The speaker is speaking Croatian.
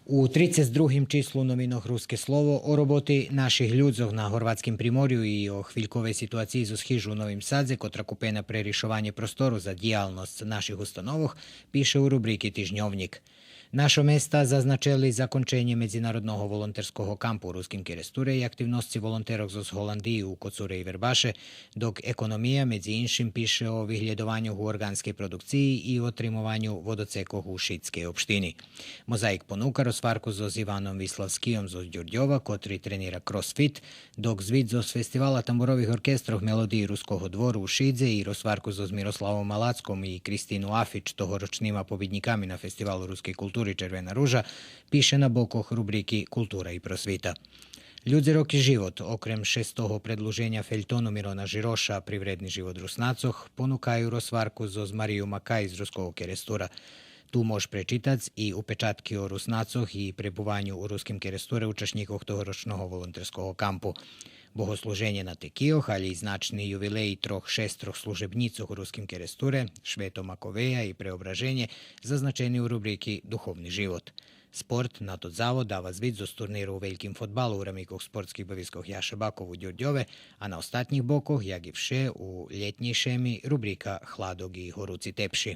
U 32. číslu novinoch Ruské slovo o roboty našich ľudzoch na Horvátskim primorju i o chvíľkovej situácii zo schyžu u Novým Sadze, kotra kupuje na prerišovanie prostoru za dijalnosť našich ustanovoch, píše u rubriki Tižňovnik. Našo mesta zaznačili zakončenje međunarodnog volonterskog kampu u Ruskim Keresture i aktivnosti volonterov z Holandiji u Kocure i Verbaše, dok ekonomija među inšim piše o vyhľadovanju u organskej produkciji i o trimovanju vodocekov u Šitskej opštini. Mozaik ponúka rozvarku so Ivanom Vislavskijom zo Đurđova, kotri trenira crossfit, dok zvid z festivala tamborovih orkestrov Melodiji Ruskog dvoru u Šidze i rozvarku so Miroslavom Malackom i Kristinu Afić, tohoročnima pobjednikami na festivalu ruske kulture Červena ruža, piše na bokoh rubriki Kultura i prosvita. Ľudze rok i život, okrem šestoho predluženja feljtonu Mirona Žiroša, Privredni život Rusnacoh, ponukaju rozvarku zo Mariju Makaj iz Ruskog Kerestura. Tu mož prečitac i upečatki o Rusnacoh i prebuvanju u Ruskim Keresture učašnjikov tohoročnog volonterskog kampu. Bohosluženje na Tekijoh, ali i značni jubilej šestroh služebnicoh u Ruskim Keresture, Šveto Makoveja i preobraženje, zaznačeni u rubriki Duhovni život. Sport na to zavod dava zvid z turniru u velikim fotbalu u ramikoh sportskih baviskoh Jaše Bakov u Đurđove, a na ostatnjih bokoh, jak i vše, u ljetnji šemi rubrika Hladog i Horuci tepši.